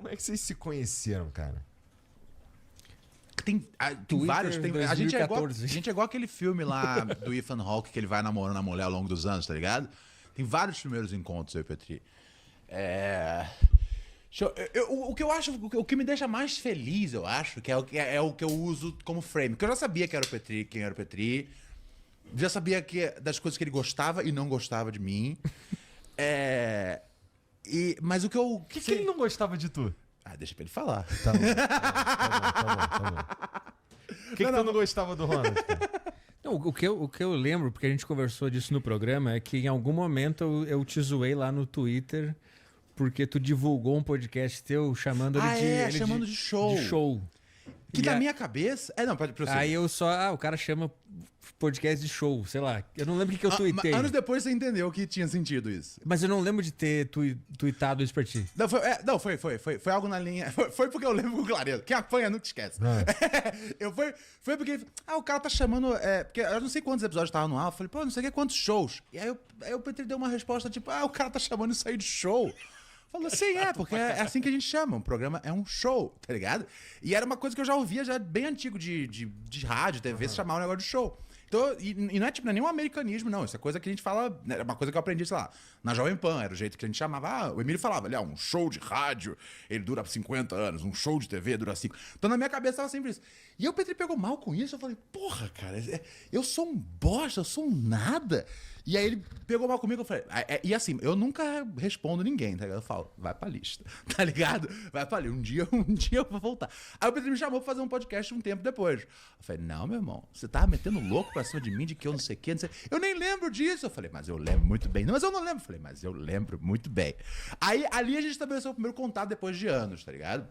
Como é que vocês se conheceram, cara? Tem vários. A gente é igual aquele filme lá do Ethan Hawke que ele vai namorando a mulher ao longo dos anos, tá ligado? Tem vários primeiros encontros, eu e Petri. O que eu acho, o que me deixa mais feliz, eu acho, que é o que eu uso como frame. Porque eu já sabia que era o Petri, quem era o Petri. Já sabia das coisas que ele gostava e não gostava de mim. Mas o que eu... O que ele não gostava de tu? Deixa pra ele falar. Tá bom. O que tu não gostava do Ronald? Não, o que eu lembro, porque a gente conversou disso no programa, é que em algum momento eu te zoei lá no Twitter porque tu divulgou um podcast teu chamando chamando de show. De show. Que na minha cabeça... Não, pode prosseguir. Aí eu só... o cara chama podcast de show, sei lá. Eu não lembro o que eu tuitei. Anos depois você entendeu que tinha sentido isso. Mas eu não lembro de ter tuitado isso pra ti. Foi algo na linha... Foi porque eu lembro com clareza. Quem apanha nunca esquece. Foi porque... o cara tá chamando... porque eu não sei quantos episódios tava no ar. Eu falei, não sei quantos shows. E aí o Petri deu uma resposta tipo... o cara tá chamando isso aí de show. Falou, sim, porque é assim que a gente chama. Um programa é um show, tá ligado? E era uma coisa que eu já ouvia já bem antigo de rádio, TV, se chamar um negócio de show. Então, e não é tipo, não é nenhum americanismo, não. Isso é coisa que a gente fala... É uma coisa que eu aprendi, sei lá, na Jovem Pan. Era o jeito que a gente chamava. O Emílio falava, um show de rádio, ele dura 50 anos. Um show de TV dura 5. Então, na minha cabeça, tava sempre isso. E aí o Petri pegou mal com isso. Eu falei, porra, cara, eu sou um bosta, eu sou um nada. E aí ele pegou mal comigo, eu falei... E assim, eu nunca respondo ninguém, tá ligado? Eu falo, vai pra lista, tá ligado? Vai pra lista, um dia eu vou voltar. Aí o Petri me chamou pra fazer um podcast um tempo depois. Eu falei, não, meu irmão, você tava metendo louco pra cima de mim, de que eu não sei o que, não sei... Eu nem lembro disso. Eu falei, mas eu lembro muito bem. Não, mas eu não lembro. Eu falei, mas eu lembro muito bem. Aí ali a gente estabeleceu o primeiro contato depois de anos, tá ligado?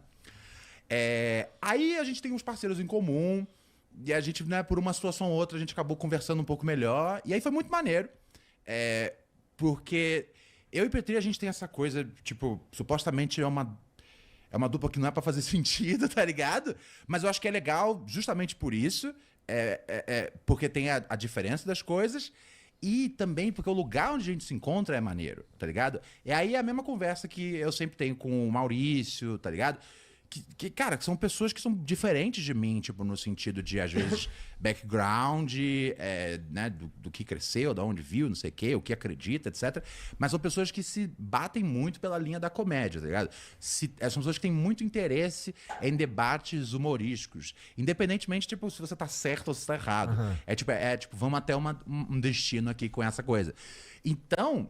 Aí a gente tem uns parceiros em comum, e a gente, né, por uma situação ou outra, a gente acabou conversando um pouco melhor, e aí foi muito maneiro. Porque eu e Petri, a gente tem essa coisa, tipo, supostamente é uma dupla que não é pra fazer sentido, tá ligado? Mas eu acho que é legal justamente por isso, porque tem a diferença das coisas, e também porque o lugar onde a gente se encontra é maneiro, tá ligado? E aí é a mesma conversa que eu sempre tenho com o Maurício, tá ligado? Cara, são pessoas que são diferentes de mim, tipo, no sentido de, às vezes, background, né, do que cresceu, de onde viu, não sei o que acredita, etc. Mas são pessoas que se batem muito pela linha da comédia, tá ligado? São pessoas que têm muito interesse em debates humorísticos, independentemente, tipo, se você tá certo ou se tá errado. Uhum. Tipo, vamos até um destino aqui com essa coisa. Então...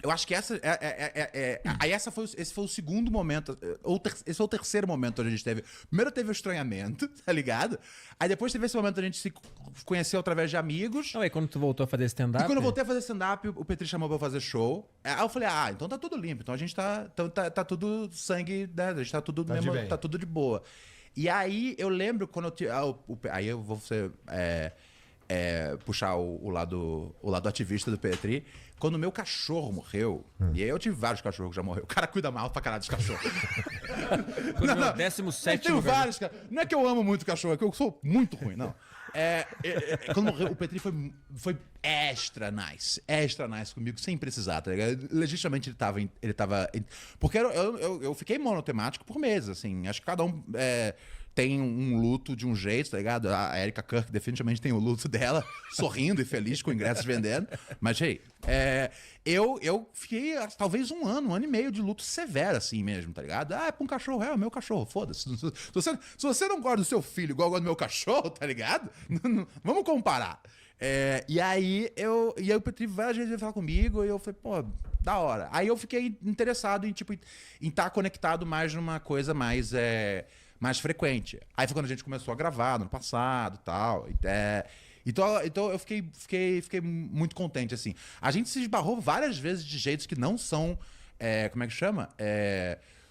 Eu acho que aí esse foi o segundo momento, esse foi o terceiro momento onde a gente teve. Primeiro teve o estranhamento, tá ligado? Aí depois teve esse momento onde a gente se conheceu através de amigos. Aí quando tu voltou a fazer stand-up? E quando eu voltei a fazer stand-up, o Petri chamou pra eu fazer show. Aí eu falei, então tá tudo limpo, então a gente tá tudo sangue, né? A gente tá tudo mesmo, tá tudo de boa. E aí eu lembro quando aí eu vou ser, puxar o lado ativista do Petri. Quando o meu cachorro morreu, e aí eu tive vários cachorros que já morreram. O cara cuida mal pra caralho dos cachorros. Quando meu 17º. Eu tenho vários, cara. Não é que eu amo muito cachorro, é que eu sou muito ruim, não. Quando morreu, o Petri foi extra nice comigo, sem precisar, tá ligado? Legitimamente ele tava porque eu fiquei monotemático por meses, assim. Acho que cada um... tem um luto de um jeito, tá ligado? A Erika Kirk definitivamente tem o luto dela, sorrindo e feliz com ingressos vendendo. Mas, eu fiquei talvez um ano e meio de luto severo, assim mesmo, tá ligado? É pra um cachorro, é o meu cachorro, foda-se. Se você não gosta do seu filho igual eu gosto do meu cachorro, tá ligado? Vamos comparar. E aí o Petri várias vezes veio falar comigo e eu falei, pô, da hora. Aí eu fiquei interessado em estar conectado mais numa coisa mais frequente. Aí foi quando a gente começou a gravar no ano passado e tal. Então eu fiquei muito contente, assim. A gente se esbarrou várias vezes de jeitos que não são, como é que chama?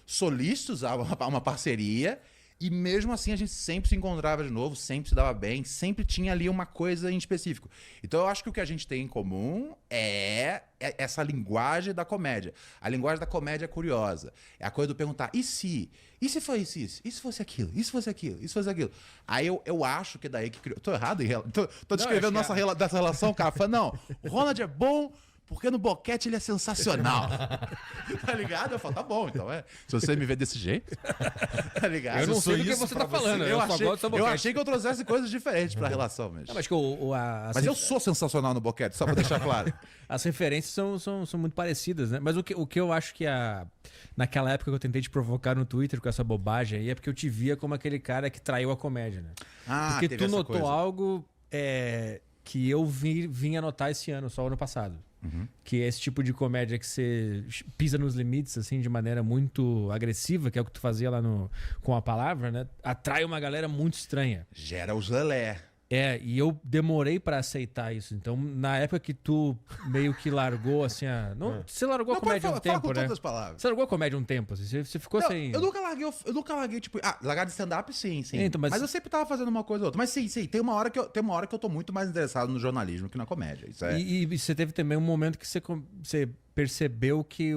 Solícitos a uma parceria. E mesmo assim a gente sempre se encontrava de novo, sempre se dava bem, sempre tinha ali uma coisa em específico. Então eu acho que o que a gente tem em comum é essa linguagem da comédia. A linguagem da comédia é curiosa. É a coisa do perguntar, e se? E se foi isso? E se fosse aquilo? E se fosse aquilo? E se fosse aquilo? Aí eu acho que é daí que criou... Tô errado? Tô descrevendo dessa relação, cara. Falando, não, o Ronald é bom... porque no boquete ele é sensacional. Tá ligado? Eu falo, tá bom, então se você me vê desse jeito, tá ligado? Eu não sou sei do que isso você pra tá falando. Eu Eu só achei, gosto do eu boquete. achei que eu trouxesse coisas diferentes pra relação mesmo. Não, mas que Mas eu sou sensacional no boquete, só pra deixar claro. as referências são muito parecidas, né? Mas o que eu acho que naquela época que eu tentei te provocar no Twitter com essa bobagem aí é porque eu te via como aquele cara que traiu a comédia, né? Porque teve tu essa notou coisa. algo que eu vim anotar esse ano, só ano passado. Que é esse tipo de comédia que você pisa nos limites, assim, de maneira muito agressiva, que é o que tu fazia lá com a palavra, né? Atrai uma galera muito estranha. Gera os lelé. E eu demorei pra aceitar isso. Então, na época que tu meio que largou, assim, você largou a comédia um fala tempo, com né? todas as palavras. Você largou a comédia um tempo, assim, você ficou Não, sem... eu nunca larguei, tipo... largar de stand-up, sim. Então, mas- mas eu sempre tava fazendo uma coisa ou outra. Mas sim, tem uma hora que eu tô muito mais interessado no jornalismo que na comédia. Isso é... E você teve também um momento que você percebeu que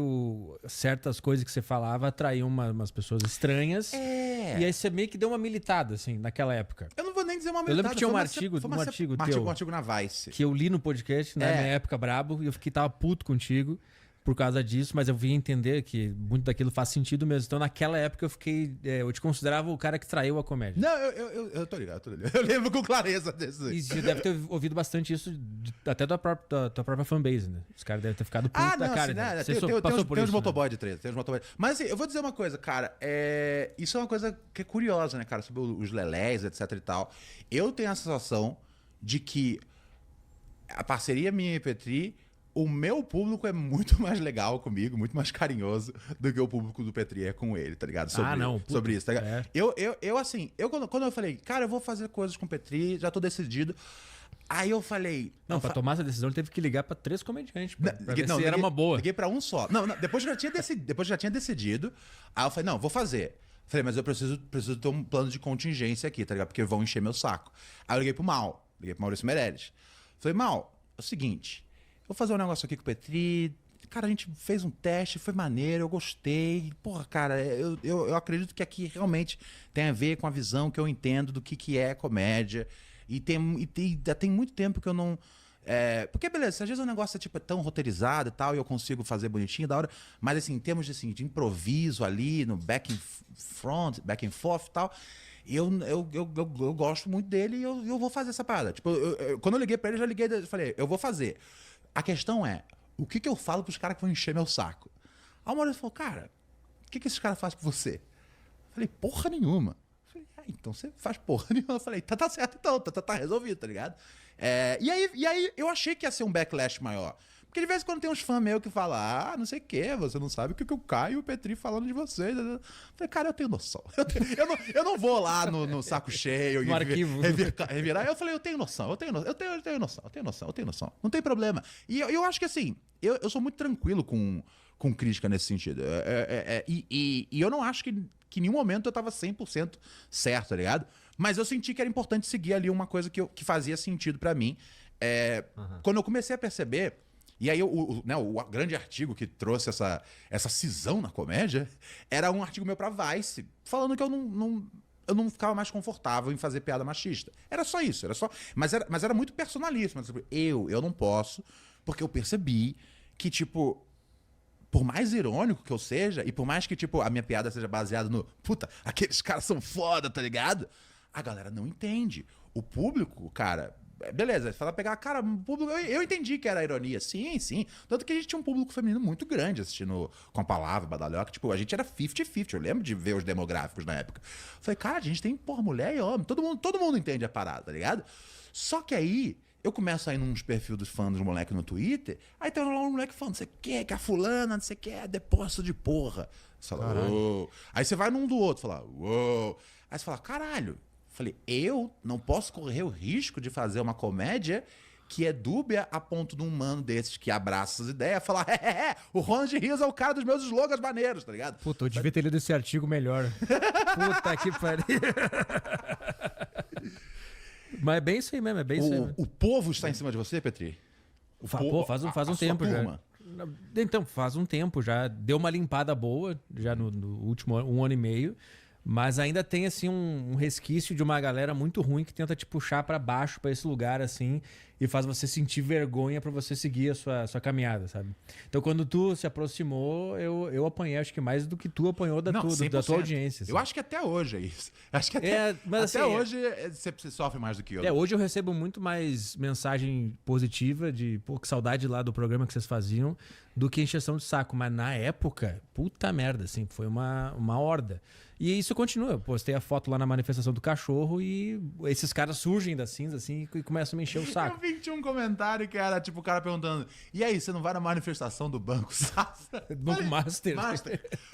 certas coisas que você falava atraíam umas pessoas estranhas. E aí você meio que deu uma militada, assim, naquela época. Eu não vou nem dizer uma Eu lembro que tinha um foi uma artigo, foi uma um artigo um teu. artigo na Vice. Que eu li no podcast, na minha época brabo, e eu tava puto contigo por causa disso, mas eu vim entender que muito daquilo faz sentido mesmo. Então, naquela época, eu te considerava o cara que traiu a comédia. Não, eu tô ligado. Eu lembro com clareza desse. E você deve ter ouvido bastante isso até da tua própria fanbase, né? Os caras devem ter ficado putos da cara. Assim, né? Você tem passou uns por isso, motoboy de treta, tem uns motoboy. Mas assim, eu vou dizer uma coisa, cara. Isso é uma coisa que é curiosa, né, cara? Sobre os lelés, etc e tal. Eu tenho a sensação de que a parceria minha e Petri, o meu público é muito mais legal comigo, muito mais carinhoso do que o público do Petri é com ele, tá ligado? Sobre isso, tá ligado? é. Quando eu falei, cara, eu vou fazer coisas com o Petri, já tô decidido. Aí eu falei... Não, pra tomar essa decisão, ele teve que ligar pra 3 comediantes. Pra ver se era liguei- uma boa. Liguei pra um só. Não, depois eu já tinha decidido. Aí eu falei, não, vou fazer. Falei, mas eu preciso ter um plano de contingência aqui, tá ligado? Porque vão encher meu saco. Aí eu liguei pro Maurício Meirelles. Falei, Mal, é o seguinte, eu vou fazer um negócio aqui com o Petri. Cara, a gente fez um teste, foi maneiro, eu gostei. Porra, cara, eu acredito que aqui realmente tem a ver com a visão que eu entendo do que é comédia. E tem muito tempo que eu não... porque, beleza, às vezes o negócio é tão roteirizado e tal, e eu consigo fazer bonitinho, da hora. Mas, assim, em termos de improviso ali, no back and forth e tal, eu gosto muito dele e eu vou fazer essa parada. Tipo, quando eu liguei pra ele, eu falei, eu vou fazer. A questão é, o que eu falo pros caras que vão encher meu saco? Aí o Maurício falou, cara, o que esses caras fazem por você? Eu falei, porra nenhuma. Eu falei, então você faz porra nenhuma. Eu falei, tá certo então, tá resolvido, tá ligado? E aí eu achei que ia ser um backlash maior. Porque de vez em quando tem uns fãs meus que falam, não sei o que, você não sabe o que o Caio e o Petri falando de vocês. Eu falei, cara, eu tenho noção. Eu não vou lá no saco cheio No arquivo. revirar. Eu falei, eu tenho noção. Não tem problema. E eu acho que assim, eu sou muito tranquilo com crítica nesse sentido. E eu não acho que em nenhum momento eu tava 100% certo, tá ligado? Mas eu senti que era importante seguir ali uma coisa que fazia sentido pra mim. Quando eu comecei a perceber... E aí o grande artigo que trouxe essa cisão na comédia era um artigo meu pra Vice, falando que eu não ficava mais confortável em fazer piada machista. Era só isso, mas era muito personalíssimo. Eu não posso, porque eu percebi que, tipo, por mais irônico que eu seja, e por mais que, tipo, a minha piada seja baseada no puta, aqueles caras são foda, tá ligado? A galera não entende. O público, cara... Beleza, fala pegar, cara, o público. Eu entendi que era ironia, sim. Tanto que a gente tinha um público feminino muito grande assistindo com a palavra, Badalhoca. Tipo, a gente era 50-50. Eu lembro de ver os demográficos na época. Falei, cara, a gente tem, porra, mulher e homem. Todo mundo entende a parada, tá ligado? Só que aí, eu começo a ir nos perfis dos fãs dos moleques no Twitter. Aí tem lá um moleque falando, não sei o que a fulana, não sei o que, é depósito de porra. Você fala, uou. Aí você vai num do outro, fala, uou. Aí você fala, caralho. Falei, eu não posso correr o risco de fazer uma comédia que é dúbia a ponto de um mano desses que abraça essas ideias falar, o Ronald Rios é o cara dos meus slogans maneiros, tá ligado? Puta, eu devia ter lido esse artigo melhor. Puta que pariu. Mas é bem isso aí mesmo, O povo está em cima de você, Petri? Faz um tempo já. Então, faz um tempo já. Deu uma limpada boa, já no último 1 ano e meio. Mas ainda tem, assim, um resquício de uma galera muito ruim que tenta te puxar pra baixo, pra esse lugar, assim, e faz você sentir vergonha pra você seguir a sua caminhada, sabe? Então, quando tu se aproximou, eu apanhei, acho que mais do que tu apanhou da, Não, da tua 100%. audiência. Assim. Eu acho que até hoje é isso. Acho que até, mas, até assim, hoje você sofre mais do que eu. hoje eu recebo muito mais mensagem positiva de, pô, que saudade lá do programa que vocês faziam, do que encheção de saco. Mas na época, puta merda, assim, foi uma horda. E isso continua. Eu postei a foto lá na manifestação do cachorro e esses caras surgem das cinzas, assim, e começam a me encher o saco. Eu vi que tinha um comentário que era tipo o cara perguntando: e aí, você não vai na manifestação do Banco Safra? Banco Master.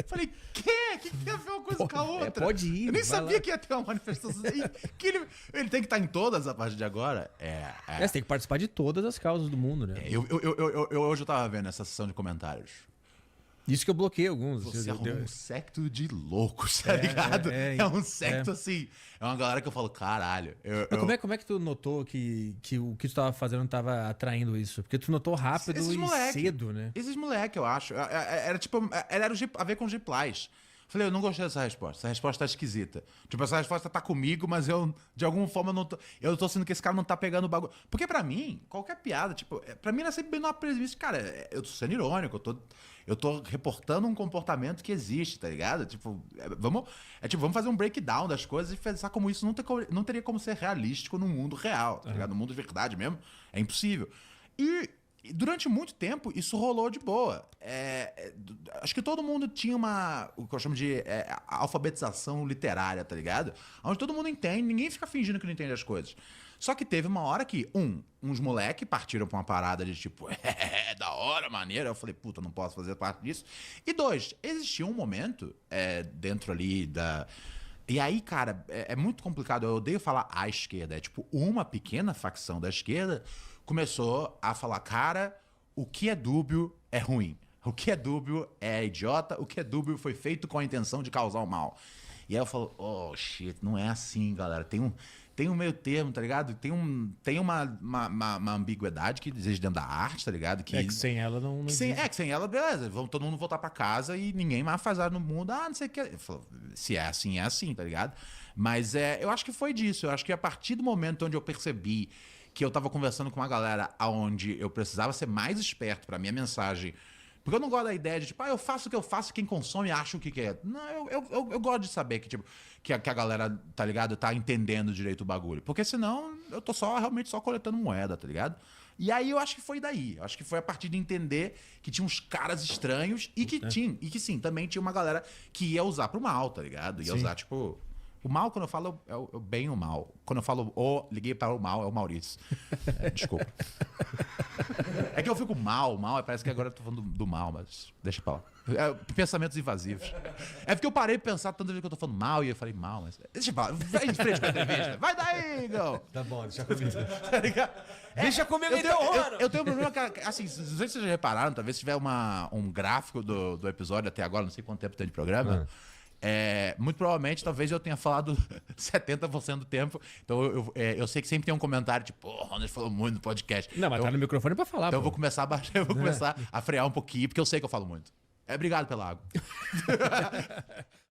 Falei, quê? O que tem a ver uma coisa com a outra? Pode ir. Eu nem sabia lá. que ia ter uma manifestação. Que ele tem que estar em todas a partir de agora? Você tem que participar de todas as causas do mundo, né? Hoje eu tava vendo essa sessão de comentários. Isso que eu bloqueei alguns. Você arrumou um secto de loucos, tá ligado? É um secto assim. É uma galera que eu falo, caralho. Como é que tu notou que o que tu tava fazendo tava atraindo isso? Porque tu notou rápido e cedo, né? Esses moleque, eu acho. Era tipo. Era a ver com os replies. Falei, eu não gostei dessa resposta. Essa resposta tá esquisita. Tipo, essa resposta tá comigo, mas eu, de alguma forma, não tô. Eu tô sentindo que esse cara não tá pegando o bagulho. Porque pra mim, qualquer piada, tipo, pra mim era sempre bem numa premissa. Cara, eu tô sendo irônico, eu tô reportando um comportamento que existe, tá ligado? Tipo, vamos fazer um breakdown das coisas e pensar como isso não teria como ser realístico no mundo real, tá ligado? No mundo de verdade mesmo, é impossível. E durante muito tempo, isso rolou de boa. Acho que todo mundo tinha o que eu chamo de alfabetização literária, tá ligado? Onde todo mundo entende, ninguém fica fingindo que não entende as coisas. Só que teve uma hora que, uns moleque partiram pra uma parada de tipo, da hora, maneira. Eu falei, puta, não posso fazer parte disso. E 2, existia um momento dentro ali da... E aí, cara, é muito complicado. Eu odeio falar a esquerda. É tipo, uma pequena facção da esquerda começou a falar, cara, o que é dúbio é ruim. O que é dúbio é idiota. O que é dúbio foi feito com a intenção de causar o mal. E aí eu falo, oh, shit, não é assim, galera. Tem um meio termo, tá ligado? Tem uma ambiguidade que existe dentro da arte, tá ligado? Que sem ela não que sem ela, beleza. Vamos todo mundo voltar pra casa e ninguém mais faz nada no mundo. Não sei o que. Se é assim, tá ligado? Mas eu acho que foi disso. Eu acho que a partir do momento onde eu percebi que eu tava conversando com uma galera onde eu precisava ser mais esperto pra minha mensagem. Porque eu não gosto da ideia de, tipo, eu faço o que eu faço, quem consome acha o que é. Não, eu gosto de saber que, tipo, que a galera, tá ligado, tá entendendo direito o bagulho. Porque senão eu tô realmente só coletando moeda, tá ligado? E aí eu acho que foi daí. Eu acho que foi a partir de entender que tinha uns caras estranhos e que sim, também tinha uma galera que ia usar pro mal, tá ligado? Ia usar, tipo... O mal, quando eu falo, é o bem e o mal. Quando eu falo liguei para o mal, é o Maurício. Desculpa. É que eu fico mal, parece que agora eu tô falando do mal, mas deixa pra lá. Pensamentos invasivos. É porque eu parei de pensar tanto que eu tô falando mal e eu falei mal, mas... Deixa pra lá, vai em frente com a entrevista. Vai daí, Igor. Tá bom, deixa comigo. Tá ligado? Deixa comigo então, eu tenho um problema, cara, assim, não sei se vocês já repararam, talvez se tiver um gráfico do episódio até agora, não sei quanto tempo tem de programa... muito provavelmente, talvez eu tenha falado 70% do tempo. Então eu sei que sempre tem um comentário tipo, o Ronald falou muito no podcast. Não, mas tá no microfone pra falar. Então eu vou começar a baixar, começar a frear um pouquinho, porque eu sei que eu falo muito. Obrigado pela água.